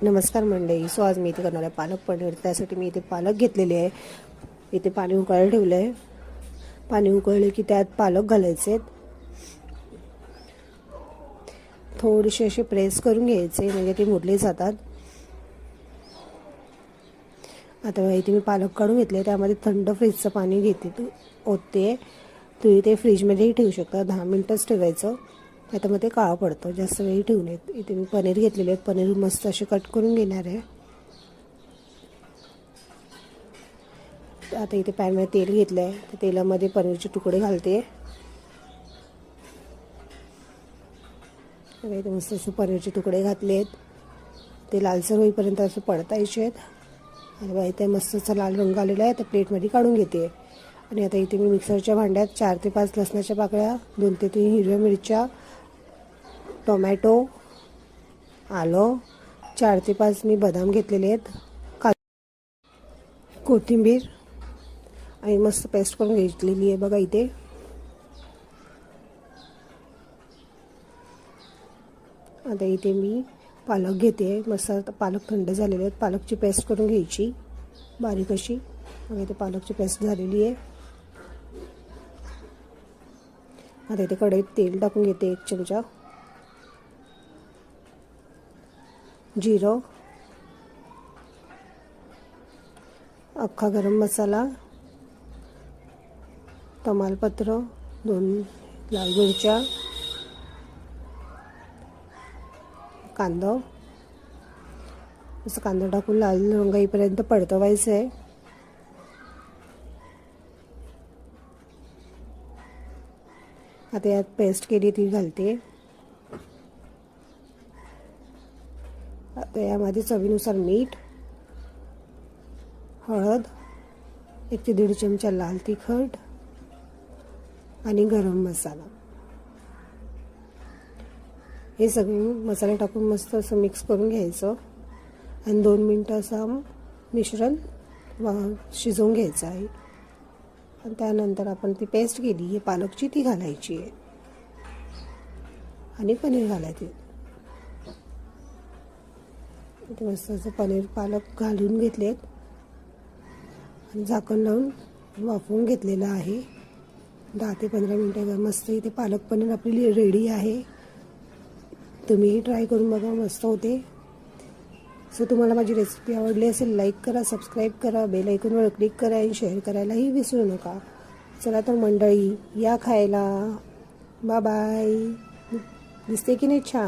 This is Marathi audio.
नमस्कार मंडळी. आज मी इथे करणार आहे पालक पनीर. त्यासाठी मी इथे पालक घेतलेले आहे. इथे पाणी उकळायला ठेवलं आहे. पाणी उकळले की त्यात पालक घालायचे. थोडेसे असे प्रेस करून घ्यायचे म्हणजे ते मुरले जातात. आता इथे मी पालक काढून घेतले. त्यामध्ये थंड फ्रीजचं पाणी घेते ओतते. तुम्ही ते फ्रीजमध्येही ठेवू शकता. 10 मिनिटच ठेवायचं. आता मग ते काळं पडतं. जास्त वेळी ठेवू नयेत. इथे मी पनीर घेतलेले आहेत. पनीर मस्त असे कट करून घेणार आहे. आता इथे पॅनमध्ये तेल घेतलं आहे. त्या तेलामध्ये पनीरचे तुकडे घालते. इथे मस्त असे पनीरचे तुकडे घातले आहेत. ते लालसर होईपर्यंत असे परतायचे आहेत. आणि इथे मस्त असा लाल रंग आलेला आहे. त्या प्लेटमध्ये काढून घेते. आणि आता इथे मी मिक्सरच्या भांड्यात 4 ते 5 लसणाच्या पाकळ्या, 2 ते 3 हिरव्या मिरच्या, टोमॅटो, आलं, 4 ते 5 मी बदाम घेतलेले आहेत, कोथिंबीर आणि मस्त पेस्ट करून घेतलेली आहे बघा इथे. आता इथे मी पालक घेते. मस्त पालक थंड झालेले आहेत. पालकची पेस्ट करून घ्यायची बारीक अशी. आणि इथे पालकची पेस्ट झालेली आहे. आता इथे कढईत तेल टाकून घेते 1 चमचा. जिरं, अख्खा गरम मसाला, तमालपत्र, 2 लाल मिरच्या, कांदा. असं कांदा टाकून लाल रंग येईपर्यंत परतवायचं आहे. आता यात पेस्ट केली ती घालते. आता यामध्ये चवीनुसार मीठ, हळद, 1 ते 1.5 चमचा लाल तिखट आणि गरम मसाला. हे सगळे मसाले टाकून मस्त असं मिक्स करून घ्यायचं. आणि 2 मिनटं असं मिश्रण शिजवून घ्यायचं आहे. आणि त्यानंतर आपण ती पेस्ट केली आहे पालकची ती घालायची आहे. आणि पनीर घालायचे. इथे मस्त असं पनीर पालक घालून घेतलेत. आणि झाकण लावून वाफवून घेतलेलं आहे. 10 ते 15 मिनटं मस्त इथे पालक पनीर आपली रेडी आहे. तुम्हीही ट्राय करून बघा, मस्त होते. सो तुम्हाला माझी रेसिपी आवडली असेल लाईक करा, सबस्क्राईब करा, बेल आयकॉनवर क्लिक करा आणि शेअर करायलाही विसरू नका. चला तर मंडळी, या खायला. Bye bye. दिसते की नाही छान?